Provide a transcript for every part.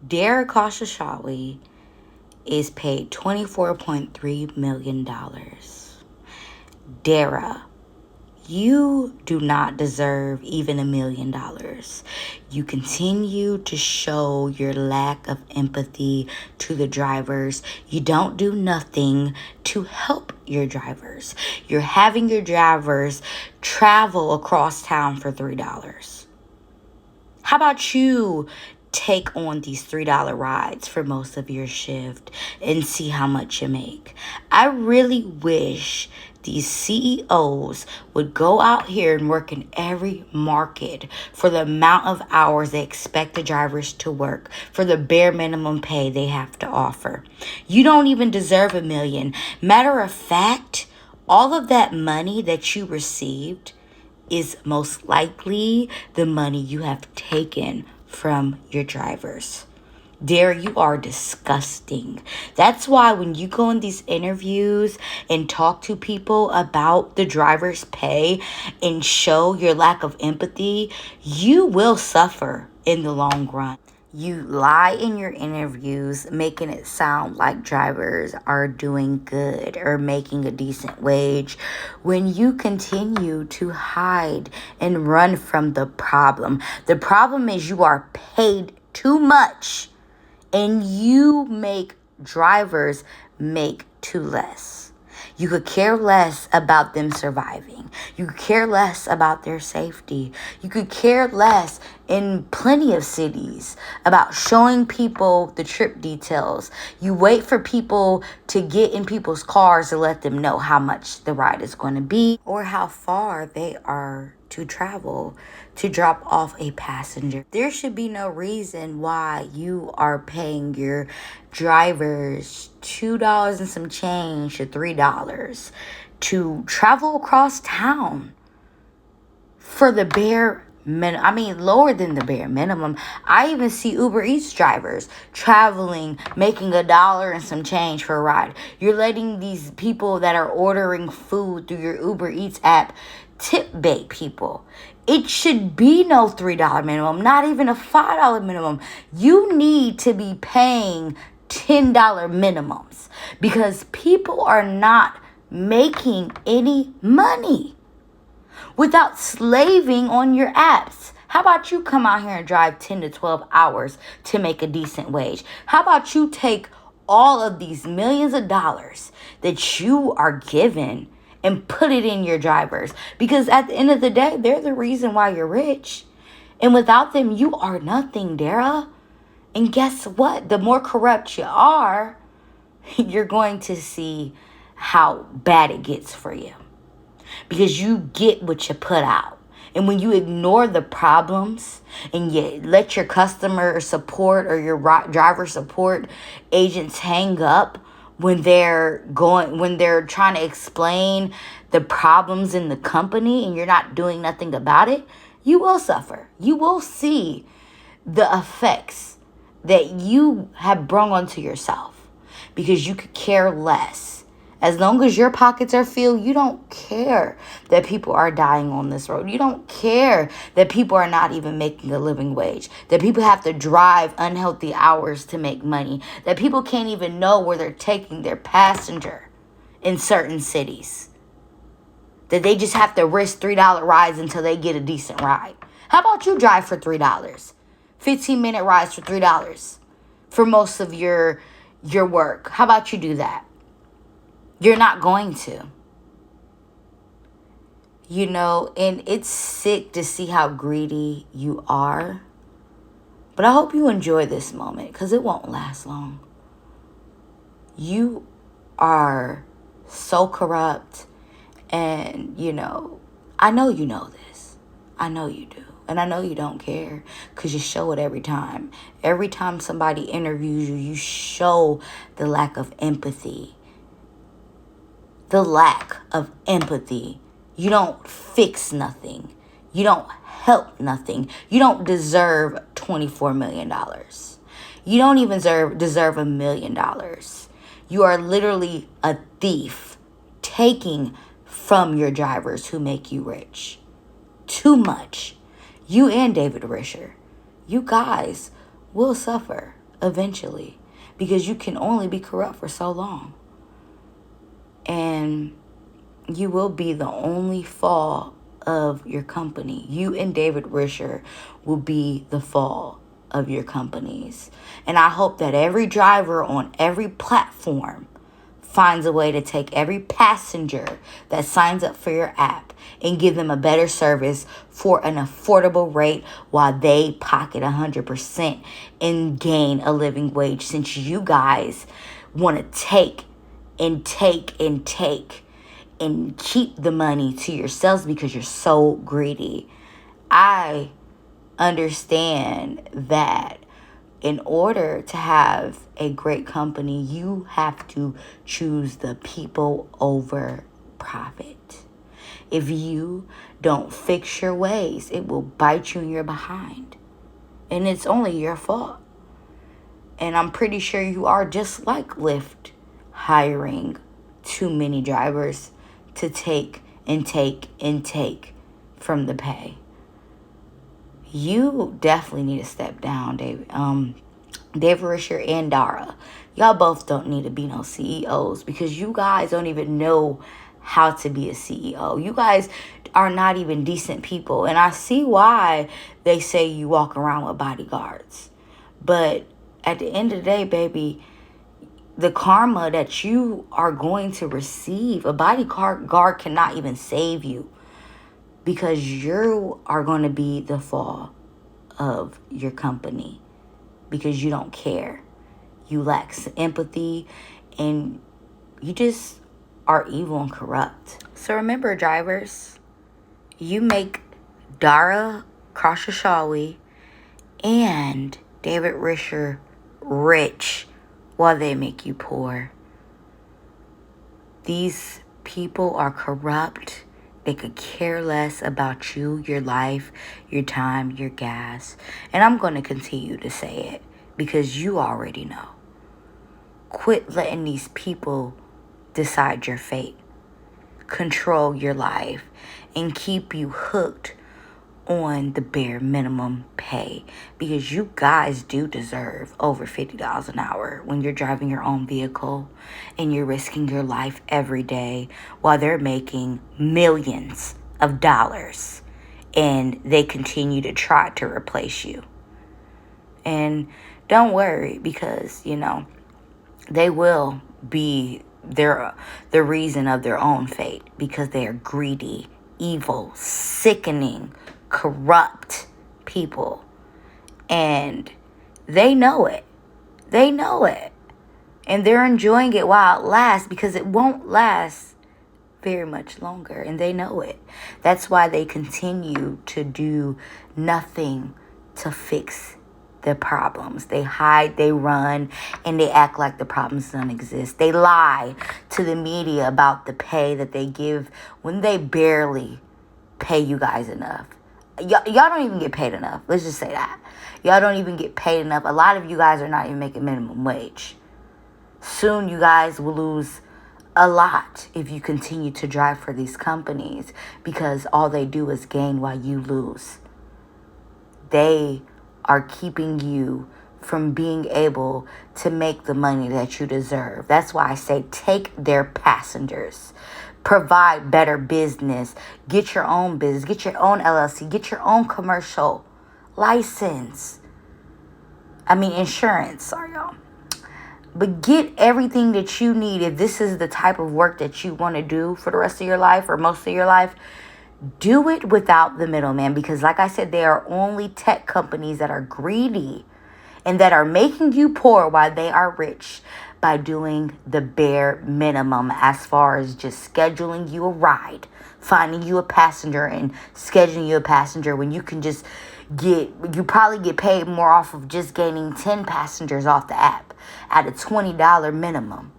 Dara is paid $24.3 million. Dara, you do not deserve even $1 million. You continue to show your lack of empathy to the drivers. You don't do nothing to help your drivers. You're having your drivers travel across town for $3. How about you take on these $3 rides for most of your shift and see how much you make? I really wish these CEOs would go out here and work in every market for the amount of hours they expect the drivers to work, for the bare minimum pay they have to offer. You don't even deserve $1 million. Matter of fact, all of that money that you received is most likely the money you have taken from your drivers. Dara, you are disgusting. That's why when you go in these interviews and talk to people about the driver's pay and show your lack of empathy, you will suffer in the long run. You lie in your interviews, making it sound like drivers are doing good or making a decent wage when you continue to hide and run from the problem. The problem is you are paid too much and you make drivers make too less. You could care less about them surviving. You could care less about their safety. You could care less in plenty of cities about showing people the trip details. You wait for people to get in people's cars to let them know how much the ride is going to be or how far they are to travel to drop off a passenger. There should be no reason why you are paying your drivers $2 and some change to $3 to travel across town for the bare minimum. I mean, lower than the bare minimum. I even see Uber Eats drivers traveling, making $1 and some change for a ride. You're letting these people that are ordering food through your Uber Eats app tip bait people. It should be no $3 minimum, not even a $5 minimum. You need to be paying $10 minimums because people are not making any money without slaving on your apps. How about you come out here and drive 10 to 12 hours to make a decent wage? How about you take all of these millions of dollars that you are given and put it in your drivers? Because at the end of the day, they're the reason why you're rich. And without them, you are nothing, Dara. And guess what? The more corrupt you are, you're going to see how bad it gets for you. Because you get what you put out. And when you ignore the problems and you let your customer support or your driver support agents hang up when they're trying to explain the problems in the company and you're not doing nothing about it, you will suffer. You will see the effects that you have brought onto yourself because you could care less. As long as your pockets are filled, you don't care that people are dying on this road. You don't care that people are not even making a living wage, that people have to drive unhealthy hours to make money, that people can't even know where they're taking their passenger in certain cities, that they just have to risk $3 rides until they get a decent ride. How about you drive for $3? 15-minute rides for $3 for most of your work. How about you do that? You're not going to. You know, and it's sick to see how greedy you are. But I hope you enjoy this moment because it won't last long. You are so corrupt. And, you know, I know you know this. I know you do. And I know you don't care because you show it every time. Every time somebody interviews you, you show the lack of empathy. The lack of empathy. You don't fix nothing. You don't help nothing. You don't deserve $24 million. You don't even deserve $1 million. You are literally a thief taking from your drivers who make you rich. Too much. You and David Risher. You guys will suffer. eventually, because you can only be corrupt for so long. And you will be the only fall of your company. You and David Risher will be the fall of your companies. And I hope that every driver on every platform finds a way to take every passenger that signs up for your app and give them a better service for an affordable rate while they pocket 100% and gain a living wage, since you guys want to take and take and take and keep the money to yourselves because you're so greedy. I understand that in order to have a great company, you have to choose the people over profit. If you don't fix your ways, it will bite you in your behind. And it's only your fault. And I'm pretty sure you are just like Lyft, hiring too many drivers to take and take and take from the pay. You definitely need to step down, David. David Risher and Dara. Y'all both don't need to be no CEOs, because you guys don't even know how to be a CEO. You guys are not even decent people. And I see why they say you walk around with bodyguards. But at the end of the day, baby, the karma that you are going to receive, a bodyguard cannot even save you, because you are going to be the fall of your company, because you don't care. You lack empathy, and you just are evil and corrupt. So remember, drivers, you make Dara Khosrowshahi and David Risher rich while they make you poor. These people are corrupt. They could care less about you, your life, your time, your gas. And I'm going to continue to say it because you already know. Quit letting these people decide your fate, control your life, and keep you hooked on the bare minimum pay, because you guys do deserve over $50 an hour when you're driving your own vehicle and you're risking your life every day while they're making millions of dollars and they continue to try to replace you. And don't worry, because they will be the reason of their own fate, because they are greedy, evil, sickening, corrupt people. And they know it. They know it. And they're enjoying it while it lasts, because it won't last very much longer. And they know it. That's why they continue to do nothing to fix the problems. They hide, they run, and they act like the problems don't exist. They lie to the media about the pay that they give when they barely pay you guys enough. Y'all don't even get paid enough. Let's just say that. Y'all don't even get paid enough. A lot of you guys are not even making minimum wage. Soon you guys will lose a lot if you continue to drive for these companies, because all they do is gain while you lose. They are keeping you from being able to make the money that you deserve. That's why I say take their passengers. Provide better business. Get your own business. Get your own LLC. Get your own commercial license. Insurance. Sorry, y'all. But get everything that you need. If this is the type of work that you want to do for the rest of your life or most of your life, do it without the middleman. Because like I said, there are only tech companies that are greedy and that are making you poor while they are rich by doing the bare minimum, as far as just scheduling you a ride, finding you a passenger and scheduling you a passenger, when you can just you probably get paid more off of just gaining 10 passengers off the app at a $20 minimum.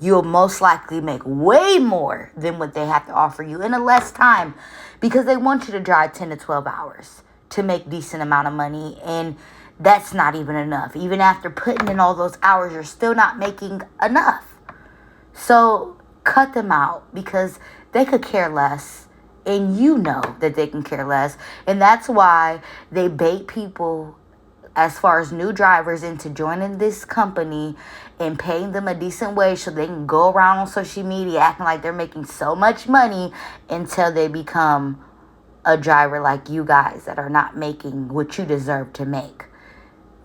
You'll most likely make way more than what they have to offer you in a less time, because they want you to drive 10 to 12 hours to make decent amount of money. And that's not even enough. Even after putting in all those hours, you're still not making enough. So cut them out, because they could care less. And you know that they can care less. And that's why they bait people as far as new drivers into joining this company and paying them a decent wage so they can go around on social media acting like they're making so much money until they become a driver like you guys that are not making what you deserve to make.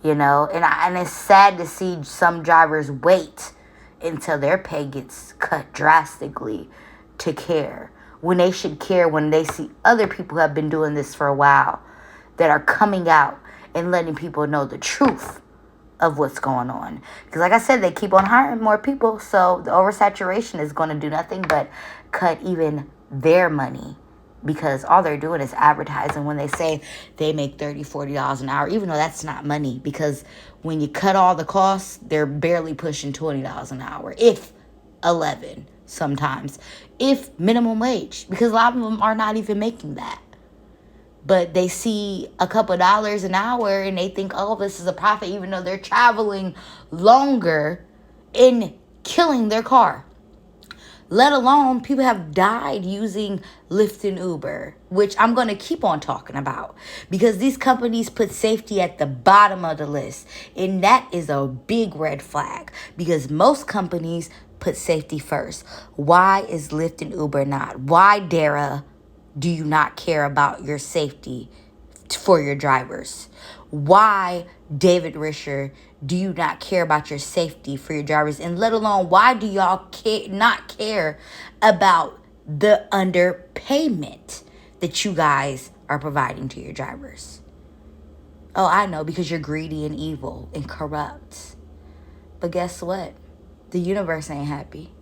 You know, and it's sad to see some drivers wait until their pay gets cut drastically to care, when they should care when they see other people who have been doing this for a while that are coming out and letting people know the truth of what's going on. Because like I said, they keep on hiring more people, so the oversaturation is going to do nothing but cut even their money, because all they're doing is advertising when they say they make $30, $40 an hour, even though that's not money, because when you cut all the costs, they're barely pushing $20 an hour, if 11 sometimes, if minimum wage, because a lot of them are not even making that. But they see a couple dollars an hour and they think, oh, this is a profit, even though they're traveling longer and killing their car. Let alone people have died using Lyft and Uber, which I'm going to keep on talking about, because these companies put safety at the bottom of the list. And that is a big red flag, because most companies put safety first. Why is Lyft and Uber not? Why, Dara, do you not care about your safety for your drivers? Why, David Risher, do you not care about your safety for your drivers? And let alone, why do y'all not care about the underpayment that you guys are providing to your drivers? Oh, I know, because you're greedy and evil and corrupt. But guess what? The universe ain't happy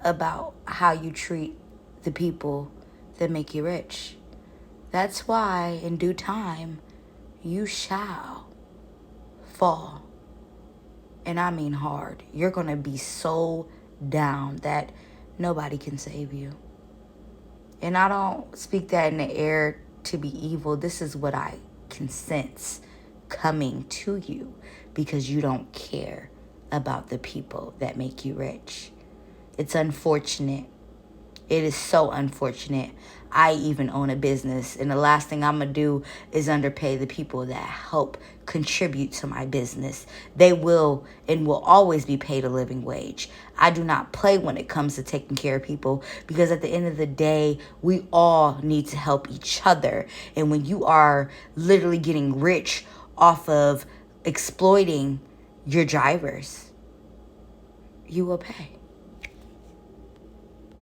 about how you treat the people that make you rich. That's why in due time you shall fall. And I mean hard. You're going to be so down that nobody can save you. And I don't speak that in the air to be evil. This is what I can sense coming to you, because you don't care about the people that make you rich. It's unfortunate. It is so unfortunate. I even own a business, and the last thing I'm going to do is underpay the people that help contribute to my business. They will and will always be paid a living wage. I do not play when it comes to taking care of people, because at the end of the day, we all need to help each other. And when you are literally getting rich off of exploiting your drivers, you will pay.